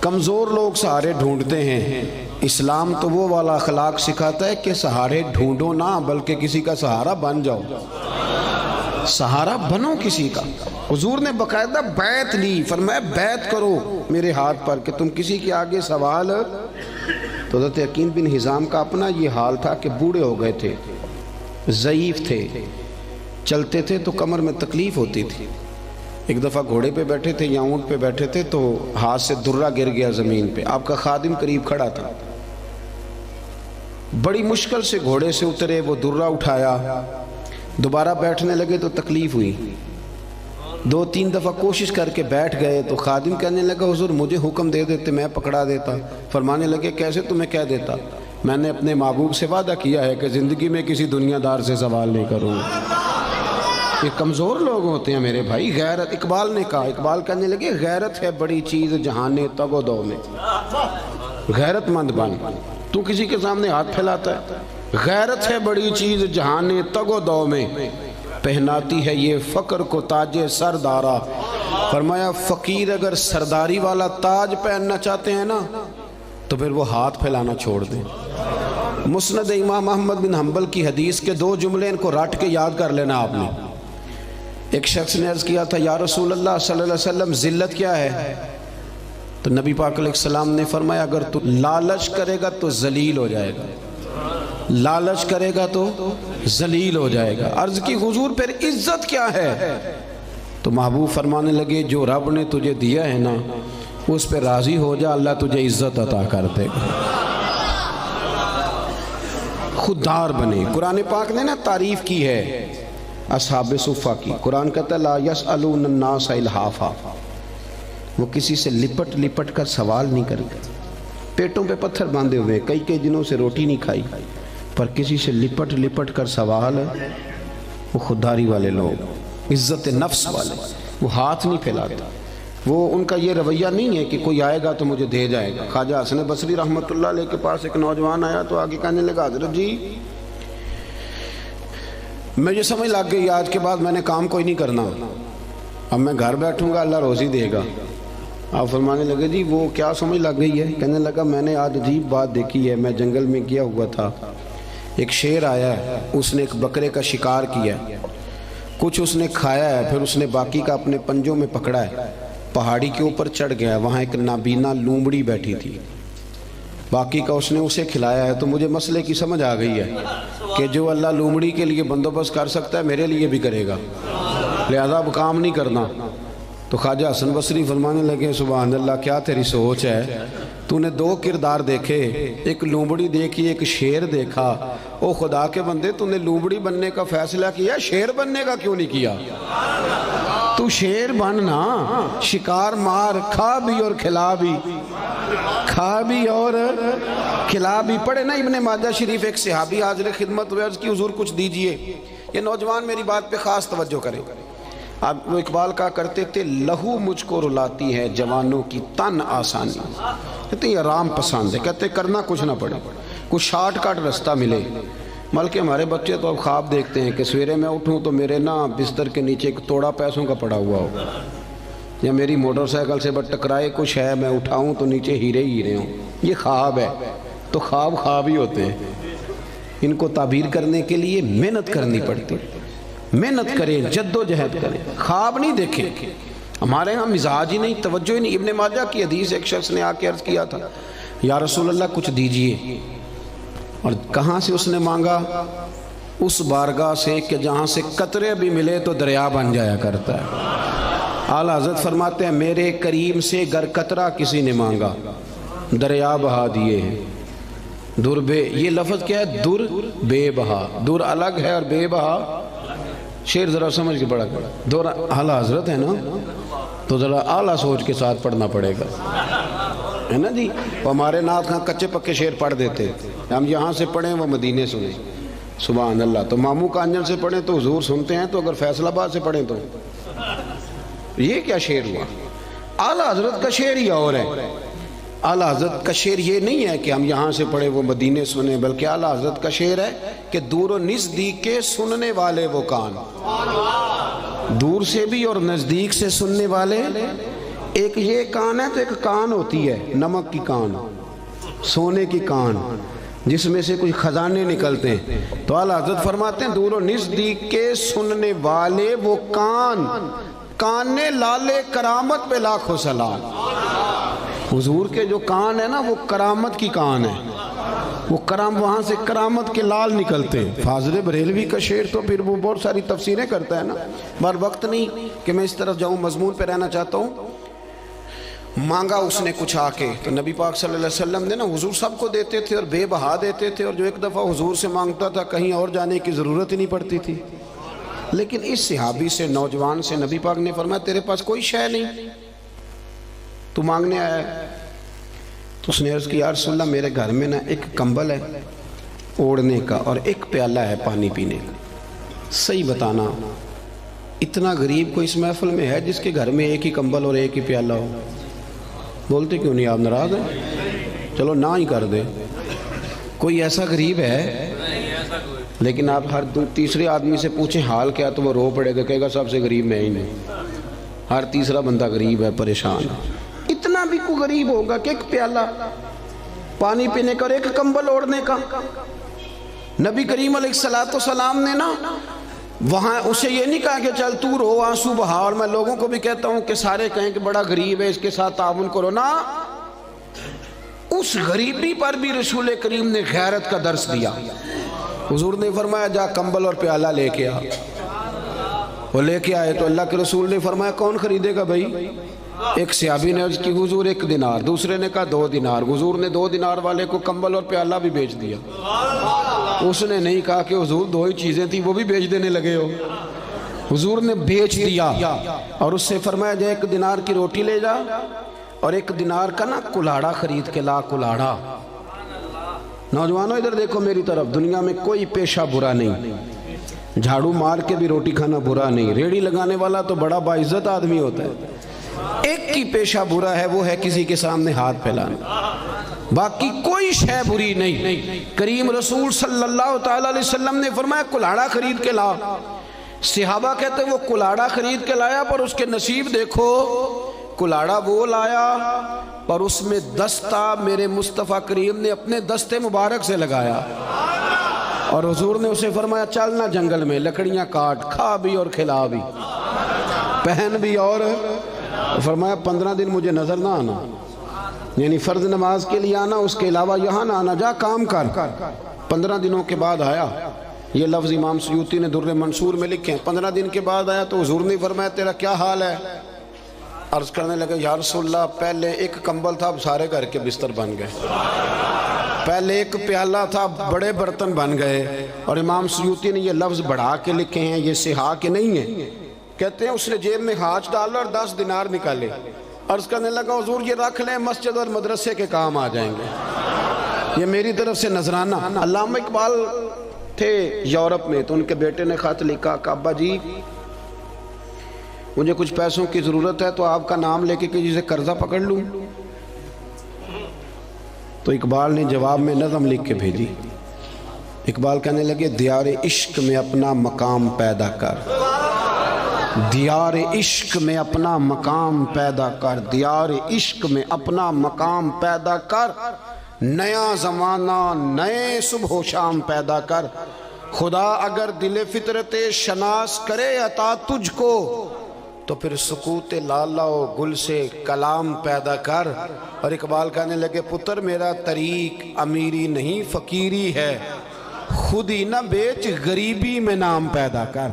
کمزور لوگ سہارے ڈھونڈتے ہیں، اسلام تو وہ والا اخلاق سکھاتا ہے کہ سہارے ڈھونڈو نہ بلکہ کسی کا سہارا بن جاؤ، سہارا بنو کسی کا۔ حضور نے باقاعدہ بیعت لی، فرمایا بیعت کرو میرے ہاتھ پر کہ تم کسی کے آگے سوال۔ تو حضرت حکیم بن حزام کا اپنا یہ حال تھا کہ بوڑھے ہو گئے تھے، ضعیف تھے، چلتے تھے تو کمر میں تکلیف ہوتی تھی۔ ایک دفعہ گھوڑے پہ بیٹھے تھے یا اونٹ پہ بیٹھے تھے تو ہاتھ سے درہ گر گیا زمین پہ، آپ کا خادم قریب کھڑا تھا، بڑی مشکل سے گھوڑے سے اترے، وہ درہ اٹھایا، دوبارہ بیٹھنے لگے تو تکلیف ہوئی، 2-3 دفعہ کوشش کر کے بیٹھ گئے تو خادم کہنے لگا حضور مجھے حکم دے دیتے میں پکڑا دیتا۔ فرمانے لگے کیسے تمہیں کہہ دیتا؟ میں نے اپنے محبوب سے وعدہ کیا ہے کہ زندگی میں کسی دنیا دار سے سوال نہیں کروں گا۔ یہ کمزور لوگ ہوتے ہیں میرے بھائی۔ غیرت، اقبال نے کہا، اقبال کہنے لگے غیرت ہے بڑی چیز جہان تگ و دو میں، غیرت مند بن، تو کسی کے سامنے ہاتھ پھیلاتا ہے۔ غیرت ہے بڑی چیز جہان تگ و دو میں، پہناتی ہے یہ فقر کو تاج سردارا۔ فرمایا فقیر اگر سرداری والا تاج پہننا چاہتے ہیں نا تو پھر وہ ہاتھ پھیلانا چھوڑ دیں۔ مسند امام احمد بن حنبل کی حدیث کے 2 جملے ان کو رٹ کے یاد کر لینا آپ نے۔ ایک شخص نے عرض کیا تھا یا رسول اللہ صلی اللہ علیہ وسلم ذلت کیا ہے؟ تو نبی پاک علیہ السلام نے فرمایا اگر تو لالچ کرے گا تو ذلیل ہو جائے گا، لالچ کرے گا تو ذلیل ہو جائے گا۔ عرض کی حضور پھر عزت کیا ہے؟ تو محبوب فرمانے لگے جو رب نے تجھے دیا ہے نا اس پہ راضی ہو جا، اللہ تجھے عزت عطا کر دے گا۔ خوددار بنے۔ قرآن پاک نے نا تعریف کی ہے اصحاب صفہ کی، قرآن کہتا ہے لا یسألون الناس الحافا، وہ کسی سے لپٹ لپٹ کر سوال نہیں کرتے، پیٹوں پہ پتھر باندھے ہوئے کئی دنوں سے روٹی نہیں کھائی، پر کسی سے لپٹ لپٹ کر سوال، وہ خودداری والے لوگ، عزت نفس والے، وہ ہاتھ نہیں پھیلاتے، وہ ان کا یہ رویہ نہیں ہے کہ کوئی آئے گا تو مجھے دے جائے گا۔ خواجہ حسن بصری رحمۃ اللہ علیہ کے پاس ایک نوجوان آیا تو آگے کہنے لگا حضرت جی مجھے سمجھ لگ گئی آج کے بعد میں نے کام کوئی نہیں کرنا، اب میں گھر بیٹھوں گا اللہ روزی دے گا۔ آپ فرمانے لگے جی وہ کیا سمجھ لگ گئی ہے؟ کہنے لگا میں نے آج عجیب بات دیکھی ہے، میں جنگل میں گیا ہوا تھا، ایک شیر آیا ہے، اس نے ایک بکرے کا شکار کیا، کچھ اس نے کھایا ہے، پھر اس نے باقی کا اپنے پنجوں میں پکڑا ہے، پہاڑی کے اوپر چڑھ گیا، وہاں ایک نابینا لومڑی بیٹھی تھی، باقی کا اس نے اسے کھلایا ہے۔ تو مجھے مسئلے کی سمجھ آ گئی ہے کہ جو اللہ لومڑی کے لیے بندوبست کر سکتا ہے میرے لیے بھی کرے گا، لہذا اب کام نہیں کرنا۔ تو خواجہ حسن بصری فرمانے لگے سبحان اللہ کیا تیری سوچ ہے، تو نے 2 کردار دیکھے، ایک لومڑی دیکھی ایک شیر دیکھا، او خدا کے بندے تو نے لومڑی بننے کا فیصلہ کیا، شیر بننے کا کیوں نہیں کیا؟ تو شیر بننا، شکار مار، کھا بھی اور کھلا بھی، کھا بھی اور کھلا بھی۔ پڑھے نا ابن ماجہ شریف، ایک صحابی حاضر خدمت ہوئے، عرض کی حضور کچھ دیجئے۔ یہ نوجوان میری بات پہ خاص توجہ کریں۔ اب وہ اقبال کہا کرتے تھے لہو مجھ کو رلاتی ہے جوانوں کی تن آسانی، کہتے ہیں آرام پسند ہے، کہتے کرنا کچھ نہ پڑے، کچھ شارٹ کٹ رستہ ملے۔ بلکہ ہمارے بچے تو اب خواب دیکھتے ہیں کہ سویرے میں اٹھوں تو میرے نا بستر کے نیچے ایک توڑا پیسوں کا پڑا ہوا ہو، یا میری موٹر سائیکل سے بس ٹکرائے کچھ ہے، میں اٹھاؤں تو نیچے ہیرے ہی ہیرے ہوں۔ یہ خواب ہے، تو خواب ہی ہوتے ہیں، ان کو تعبیر کرنے کے لیے محنت کرنی پڑتی، محنت کریں، جد و جہد کریں، خواب نہیں دیکھیں۔ ہمارے ہاں مزاج ہی نہیں، توجہ ہی نہیں۔ ابن ماجہ کی حدیث، ایک شخص نے آ کے عرض کیا تھا یا رسول اللہ کچھ دیجئے، اور کہاں سے اس نے مانگا؟ اس بارگاہ سے کہ جہاں سے قطرے بھی ملے تو دریا بن جایا کرتا ہے۔ اعلیٰ حضرت فرماتے ہیں میرے کریم سے گر قطرہ کسی نے مانگا دریا بہا دیے ہیں۔ در بے، یہ لفظ کیا ہے؟ در بے بہا، در الگ ہے اور بے بہا، شعر ذرا سمجھ کے پڑھا کرو، دور اعلیٰ حضرت ہے نا تو ذرا اعلیٰ سوچ کے ساتھ پڑھنا پڑے گا، ہے نا جی۔ وہ ہمارے نعت خاں کچے پکے شعر پڑھ دیتے، ہم یہاں سے پڑھیں وہ مدینے سنیں، سبحان اللہ۔ تو ماموں کانجن سے پڑھیں تو حضور سنتے ہیں، تو اگر فیصل آباد سے پڑھیں تو یہ کیا شعر ہوا؟ اعلیٰ حضرت کا شعر ہی اور ہے۔ اعلیٰ حضرت کا شعر یہ نہیں ہے کہ ہم یہاں سے پڑھیں وہ مدینے سنیں، بلکہ اعلیٰ حضرت کا شعر ہے کہ دور و نزدیک کے سننے والے وہ کان، دور سے بھی اور نزدیک سے سننے والے ایک یہ کان ہے تو ایک کان ہوتی ہے نمک کی کان، سونے کی کان، جس میں سے کچھ خزانے نکلتے ہیں. تو اعلیٰ حضرت فرماتے ہیں دور و نزدیک کے سننے والے وہ کان، کان لالے کرامت پہ لاکھوں سلام. حضور کے جو کان ہے نا وہ کرامت کی کان ہے، وہ وہاں سے کرامت کے لال نکلتے ہیں. فاضل بریلوی کا شعر تو پھر وہ بہت ساری تفسیریں کرتا ہے نا، بار وقت نہیں کہ میں اس طرف جاؤں، مضمون پہ رہنا چاہتا ہوں. مانگا اس نے کچھ آ کے تو نبی پاک صلی اللہ علیہ وسلم نے نا، حضور سب کو دیتے تھے اور بے بہا دیتے تھے، اور جو ایک دفعہ حضور سے مانگتا تھا کہیں اور جانے کی ضرورت ہی نہیں پڑتی تھی. لیکن اس صحابی سے، نوجوان سے نبی پاک نے فرمایا تیرے پاس کوئی شے نہیں، تو مانگنے آیا ہے. تو اس نے عرض کی یا رسول اللہ میرے گھر میں نا ایک کمبل ہے اوڑھنے کا اور ایک پیالہ ہے پانی پینے کا. صحیح بتانا اتنا غریب کوئی اس محفل میں ہے جس کے گھر میں ایک ہی کمبل اور ایک ہی پیالہ ہو؟ بولتے کیوں نہیں آپ ناراض ہیں؟ چلو نہ ہی کر دے. کوئی ایسا غریب ہے؟ لیکن آپ ہر تیسرے آدمی سے پوچھیں حال کیا تو وہ رو پڑے گا، کہے گا سب سے غریب میں ہی نہیں. ہر تیسرا بندہ غریب ہے، پریشان ہے. اتنا بھی کوئی غریب ہوگا کہ ایک پیالہ پانی پینے کا اور ایک کمبل اوڑھنے کا؟ نبی کریم علیہ السلام نے نا وہاں اسے یہ نہیں کہا کہ چل تو رو آنسو بہا، اور میں لوگوں کو بھی کہتا ہوں کہ سارے کہیں کہ بڑا غریب ہے اس کے ساتھ تعاون کرو. نا، اس غریبی پر بھی رسول کریم نے غیرت کا درس دیا. حضور نے فرمایا جا کمبل اور پیالہ لے کے آ. وہ لے کے آئے تو اللہ کے رسول نے فرمایا کون خریدے گا بھائی؟ ایک صحابی نے عرض کی حضور 1 دینار، دوسرے نے کہا 2 دینار. حضور نے 2 دینار والے کو کمبل اور پیالہ بھی بیچ دیا. اس نے نہیں کہا کہ حضور 2 ہی چیزیں تھی وہ بھی بیچ دینے لگے ہو. حضور نے بیچ دیا اور اس سے فرمایا جا 1 دینار کی روٹی لے جا اور 1 دینار کا نا کلاڑا خرید کے لا. کلاڑا، نوجوانوں ادھر دیکھو میری طرف، دنیا میں کوئی پیشہ برا نہیں، جھاڑو مار کے بھی روٹی کھانا برا نہیں، ریڑھی لگانے والا تو بڑا باعزت آدمی ہوتا ہے. ایک کی پیشہ برا ہے، وہ ہے کسی کے سامنے ہاتھ پھیلانا، باقی کوئی شے بری نہیں. کریم رسول صلی اللہ تعالی علیہ وسلم نے فرمایا کلاڑا خرید کے لا. صحابہ کہتے وہ کلاڑا خرید کے لایا، پر اس کے نصیب دیکھو، کلاڑا وہ لایا پر اس میں دستہ میرے مصطفیٰ کریم نے اپنے دستے مبارک سے لگایا. اور حضور نے اسے فرمایا چلنا جنگل میں لکڑیاں کاٹ، کھا بھی اور کھلا بھی، پہن بھی، اور فرمایا 15 دن مجھے نظر نہ آنا، یعنی فرض نماز کے لیے آنا، اس کے علاوہ یہاں نہ آنا، جا کام کر. 15 دنوں کے بعد آیا. یہ لفظ امام سیوطی نے در منصور میں لکھے ہیں. 15 دن کے بعد آیا تو حضور نے فرمایا تیرا کیا حال ہے؟ عرض کرنے لگے یا رسول اللہ پہلے 1 کمبل تھا اب سارے گھر کے بستر بن گئے، پہلے 1 پیالہ تھا بڑے برتن بن گئے. اور امام سیوطی نے یہ لفظ بڑھا کے لکھے ہیں، یہ صحا کے نہیں ہیں. کہتے ہیں اس نے جیب میں ہاتھ ڈالا اور 10 دینار نکالے. عرض کرنے لگا حضور یہ رکھ لیں، مسجد اور مدرسے کے کام آ جائیں گے، یہ میری طرف سے نذرانہ. علامہ اقبال تھے یورپ میں، تو ان کے بیٹے نے خط لکھا کہ ابا جی مجھے کچھ پیسوں کی ضرورت ہے تو آپ کا نام لے کے کسی سے قرضہ پکڑ لوں. تو اقبال نے جواب میں نظم لکھ کے بھیجی. اقبال کہنے لگے دیار عشق میں اپنا مقام پیدا کر، دیار عشق میں اپنا مقام پیدا کر، دیار عشق میں اپنا مقام پیدا کر، نیا زمانہ نئے صبح و شام پیدا کر. خدا اگر دل فطرت شناس کرے عطا تجھ کو تو پھر سکوت لالا و گل سے کلام پیدا کر. اور اقبال کہنے لگے پتر میرا طریق امیری نہیں فقیری ہے، خود ہی نہ بیچ غریبی میں نام پیدا کر.